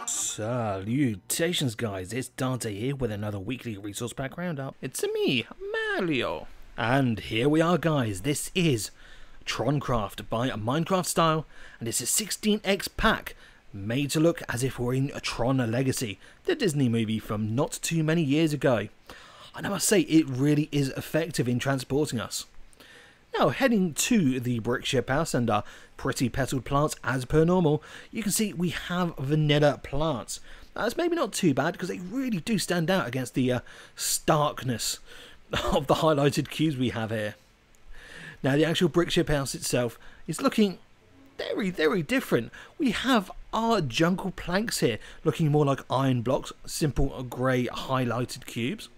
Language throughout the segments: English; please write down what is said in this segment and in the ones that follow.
Salutations guys, it's Dante here with another weekly resource pack roundup. It's me, Mario. And here we are guys, this is Tron Craft by Minecraft Style, and it's a 16x pack made to look as if we're in a Tron Legacy, the Disney movie from not too many years ago. And I must say, it really is effective in transporting us. Now, heading to the brick ship house and our pretty petaled plants as per normal, you can see we have vanilla plants. That's maybe not too bad because they really do stand out against the starkness of the highlighted cubes we have here. Now, the actual brick ship house itself is looking very, very different. We have our jungle planks here looking more like iron blocks, simple grey highlighted cubes.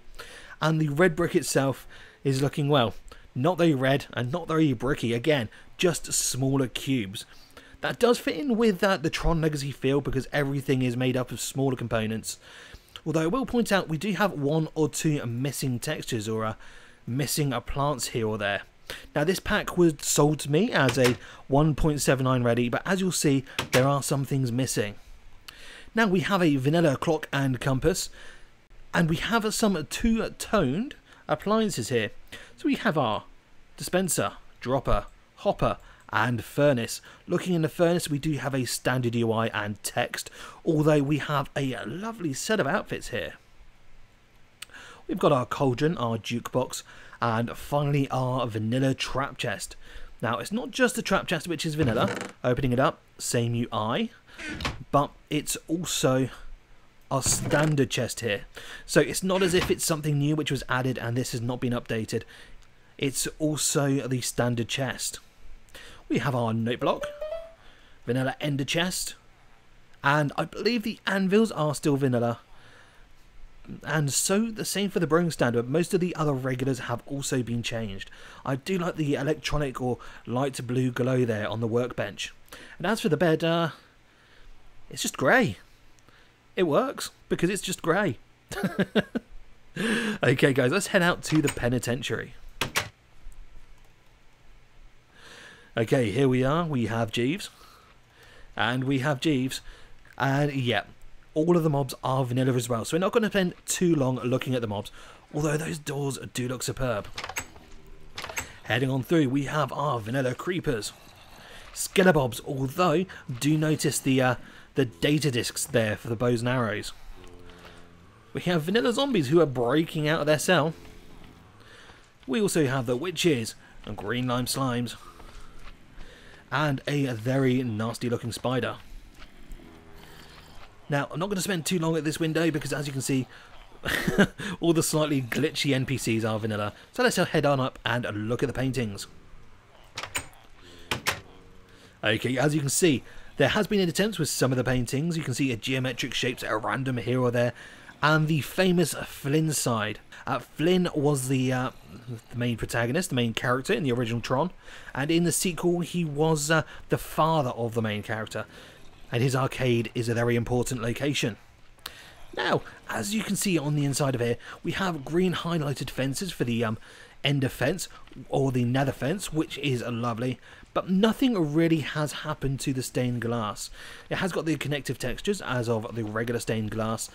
And the red brick itself is looking, well, not very red and not very bricky, again, just smaller cubes. That does fit in with the Tron Legacy feel because everything is made up of smaller components. Although I will point out we do have one or two missing textures or missing plants here or there. Now this pack was sold to me as a 1.79 ready, but as you'll see there are some things missing. Now we have a vanilla clock and compass, and we have some two-toned appliances here. So we have our dispenser, dropper, hopper and furnace. Looking in the furnace, we do have a standard UI and text, although we have a lovely set of outfits here. We've got our cauldron, our jukebox, and finally our vanilla trap chest. Now it's not just the trap chest which is vanilla, opening it up, same UI, but it's also our standard chest here. So it's not as if it's something new which was added and this has not been updated. It's also the standard chest. We have our note block, vanilla ender chest, and I believe the anvils are still vanilla. And so the same for the brewing stand, but most of the other regulars have also been changed. I do like the electronic or light blue glow there on the workbench. And as for the bed, it's just grey. It works because it's just grey. Okay guys, let's head out to the penitentiary. Okay, here we are. We have Jeeves. And we have Jeeves. And yeah, all of the mobs are vanilla as well. So we're not going to spend too long looking at the mobs. Although those doors do look superb. Heading on through, we have our vanilla creepers. Skelebobs, although do notice the data discs there for the bows and arrows. We have vanilla zombies who are breaking out of their cell. We also have the witches and green lime slimes. And a very nasty looking spider. Now, I'm not going to spend too long at this window because as you can see, all the slightly glitchy NPCs are vanilla. So let's head on up and look at the paintings. Okay, as you can see, there has been an attempt with some of the paintings. You can see geometric shapes that are random here or there. And the famous Flynn side. Flynn was the main protagonist, the main character in the original Tron. And in the sequel, he was the father of the main character. And his arcade is a very important location. Now, as you can see on the inside of here, we have green highlighted fences for the ender fence, or the nether fence, which is lovely. But nothing really has happened to the stained glass. It has got the connective textures as of the regular stained glass,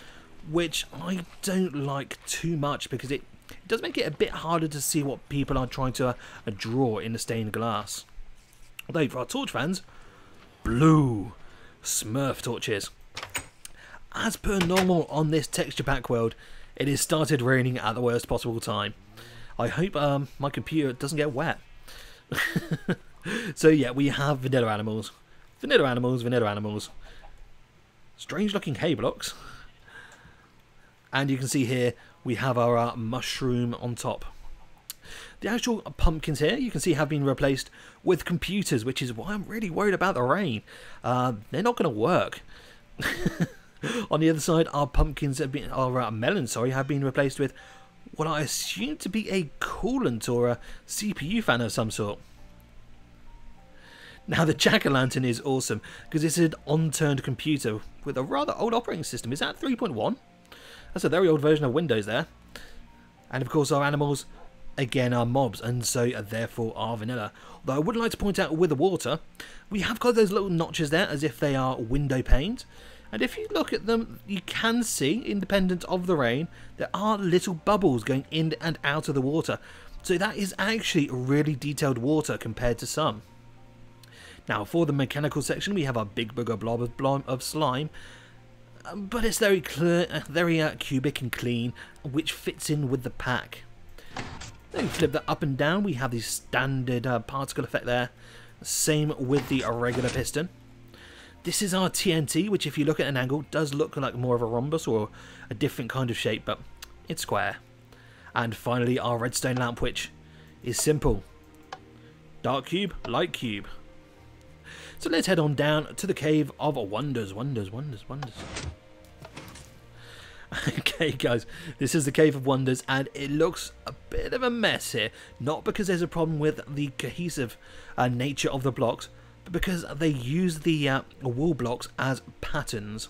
which I don't like too much because it does make it a bit harder to see what people are trying to draw in the stained glass. Although for our torch fans, blue Smurf torches. As per normal on this texture pack world, it has started raining at the worst possible time. I hope my computer doesn't get wet. So yeah, we have vanilla animals. Vanilla animals, vanilla animals. Strange looking hay blocks. And you can see here we have our mushroom on top. The actual pumpkins here you can see have been replaced with computers, which is why I'm really worried about the rain. They're not going to work. On the other side, our pumpkins have been, our melons, sorry, have been replaced with what I assume to be a coolant or a CPU fan of some sort. Now the jack-o'-lantern is awesome because it's an on-turned computer with a rather old operating system. Is that 3.1? That's a very old version of Windows there. And of course our animals, again, are mobs and so therefore are vanilla. Although I would like to point out with the water, we have got those little notches there as if they are window panes. And if you look at them, you can see, independent of the rain, there are little bubbles going in and out of the water. So that is actually really detailed water compared to some. Now for the mechanical section, we have our big booger blob of slime. But it's very clear, very cubic and clean, which fits in with the pack. Then we flip that up and down, we have the standard particle effect there. Same with the regular piston. This is our TNT, which if you look at an angle does look like more of a rhombus or a different kind of shape, but it's square. And finally our redstone lamp, which is simple. Dark cube, light cube. So let's head on down to the Cave of Wonders. Okay guys, this is the Cave of Wonders and it looks a bit of a mess here. Not because there's a problem with the cohesive nature of the blocks, but because they use the wall blocks as patterns.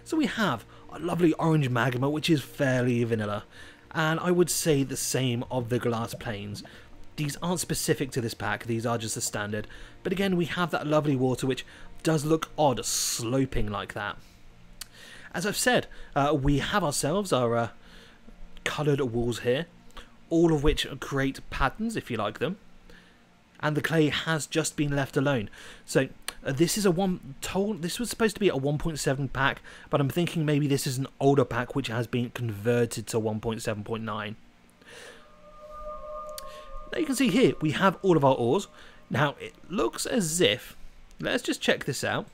So we have a lovely orange magma, which is fairly vanilla, and I would say the same of the glass planes. These aren't specific to this pack, these are just the standard, but again we have that lovely water which does look odd sloping like that. As I've said, we have ourselves our coloured walls here, all of which create patterns if you like them, and the clay has just been left alone. So this is this was supposed to be a 1.7 pack, but I'm thinking maybe this is an older pack which has been converted to 1.7.9. Now you can see here we have all of our ores. Now it looks as if, let's just check this out.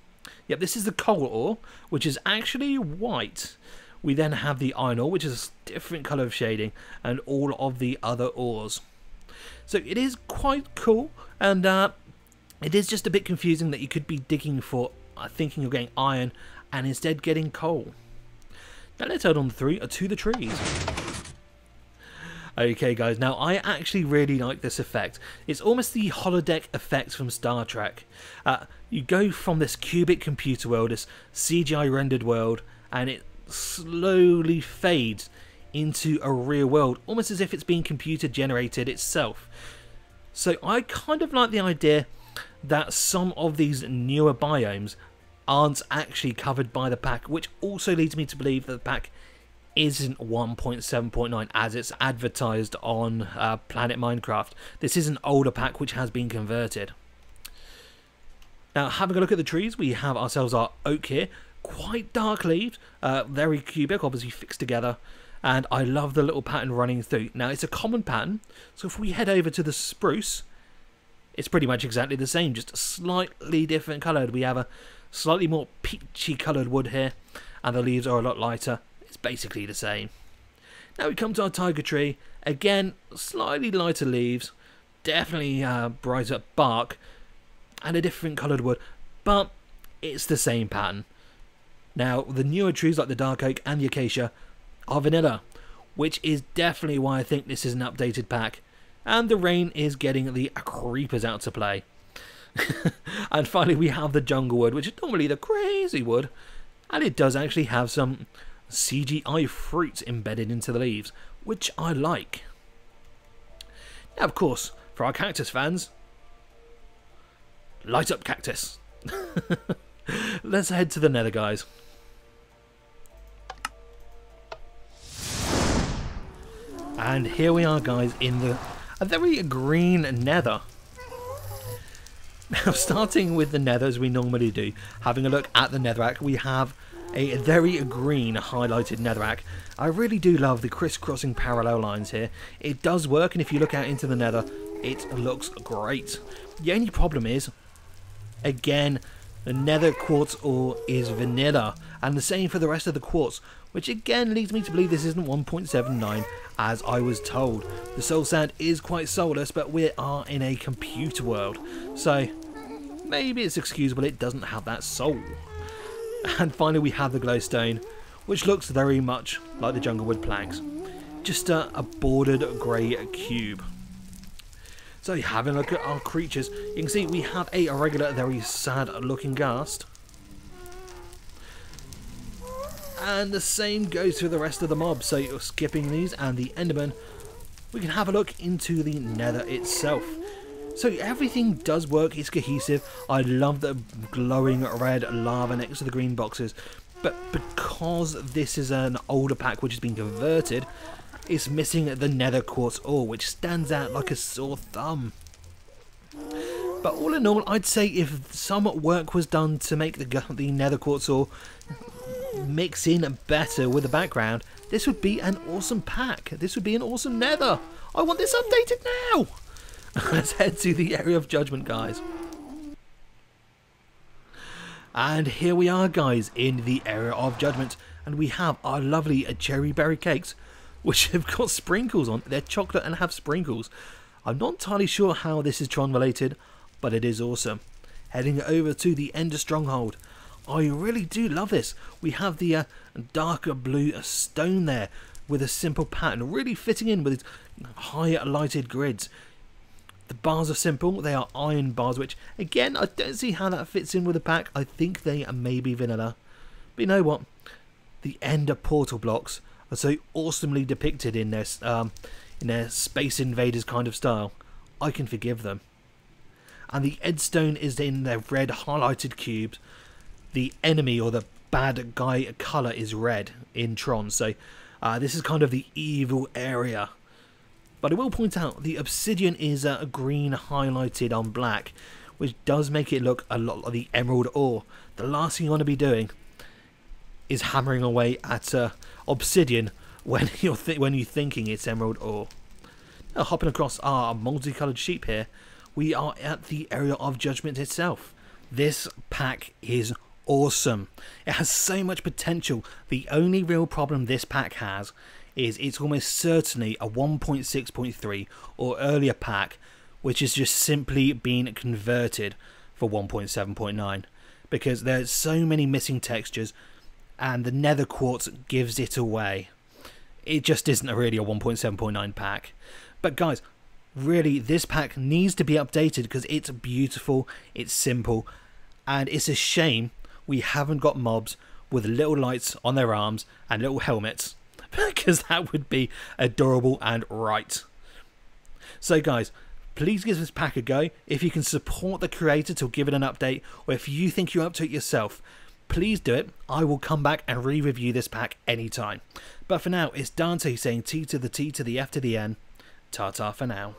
Yep, this is the coal ore, which is actually white. We then have the iron ore, which is a different colour of shading, and all of the other ores. So it is quite cool, and it is just a bit confusing that you could be digging for, thinking you're getting iron, and instead getting coal. Now let's head on through to the trees. Okay guys, now I actually really like this effect. It's almost the holodeck effect from Star Trek. You go from this cubic computer world, this CGI rendered world, and it slowly fades into a real world, almost as if it's being computer generated itself. So I kind of like the idea that some of these newer biomes aren't actually covered by the pack, which also leads me to believe that the pack isn't 1.7.9 as it's advertised on Planet Minecraft. This is an older pack which has been converted. Now having a look at the trees, we have ourselves our oak here, quite dark leaved, very cubic, obviously fixed together, and I love the little pattern running through. Now it's a common pattern, so if we head over to the spruce, it's pretty much exactly the same, just slightly different coloured. We have a slightly more peachy coloured wood here, and the leaves are a lot lighter. It's basically the same. Now we come to our tiger tree. Again, slightly lighter leaves, definitely brighter bark, and a different coloured wood, but it's the same pattern. Now the newer trees like the dark oak and the acacia are vanilla, which is definitely why I think this is an updated pack. And the rain is getting the creepers out to play. And finally we have the jungle wood, which is normally the crazy wood, and it does actually have some CGI fruit embedded into the leaves, which I like. Now of course, for our cactus fans, light up cactus. Let's head to the nether, guys. And here we are, guys, in a very green nether. Now starting with the nether as we normally do, having a look at the netherrack, we have a very green highlighted netherrack. I really do love the crisscrossing parallel lines here. It does work, and if you look out into the nether, it looks great. The only problem is, again, the nether quartz ore is vanilla, and the same for the rest of the quartz, which again leads me to believe this isn't 1.79 as I was told. The soul sand is quite soulless, but we are in a computer world, so maybe it's excusable it doesn't have that soul. And finally we have the glowstone, which looks very much like the junglewood planks, just a bordered grey cube. So having a look at our creatures, you can see we have a regular, very sad looking ghast. And the same goes for the rest of the mob, so you're skipping these and the enderman. We can have a look into the nether itself. So everything does work, it's cohesive. I love the glowing red lava next to the green boxes. But because this is an older pack which has been converted, it's missing the nether quartz ore, which stands out like a sore thumb. But all in all, I'd say if some work was done to make the nether quartz ore mix in better with the background, this would be an awesome pack. This would be an awesome nether. I want this updated now. Let's head to the area of judgment, guys. And here we are, guys, in the area of judgment, and we have our lovely cherry berry cakes, which have got sprinkles on. They're chocolate and have sprinkles. I'm not entirely sure how this is Tron related, but it is awesome. Heading over to the Ender Stronghold. I really do love this. We have the darker blue stone there with a simple pattern, really fitting in with its high lighted grids. The bars are simple. They are iron bars, which, again, I don't see how that fits in with the pack. I think they may be vanilla. But you know what? The Ender portal blocks are so awesomely depicted in their Space Invaders kind of style. I can forgive them. And the Edstone is in their red highlighted cubes. The enemy, or the bad guy colour, is red in Tron. So this is kind of the evil area. But I will point out the obsidian is green highlighted on black, which does make it look a lot like the emerald ore. The last thing you want to be doing is hammering away at obsidian when you're thinking it's emerald ore. Now, hopping across our multicoloured sheep here, we are at the area of judgment itself. This pack is awesome. It has so much potential. The only real problem this pack has is it's almost certainly a 1.6.3 or earlier pack, which is just simply being converted for 1.7.9, because there's so many missing textures and the nether quartz gives it away. It just isn't really a 1.7.9 pack. But guys, really, this pack needs to be updated because it's beautiful, it's simple, and it's a shame we haven't got mobs with little lights on their arms and little helmets, because that would be adorable and right. So guys, please give this pack a go. If you can support the creator to give it an update, or if you think you're up to it yourself, please do it. I will come back and re-review this pack anytime. But for now, it's Dante saying T to the T to the F to the N. Ta-ta for now.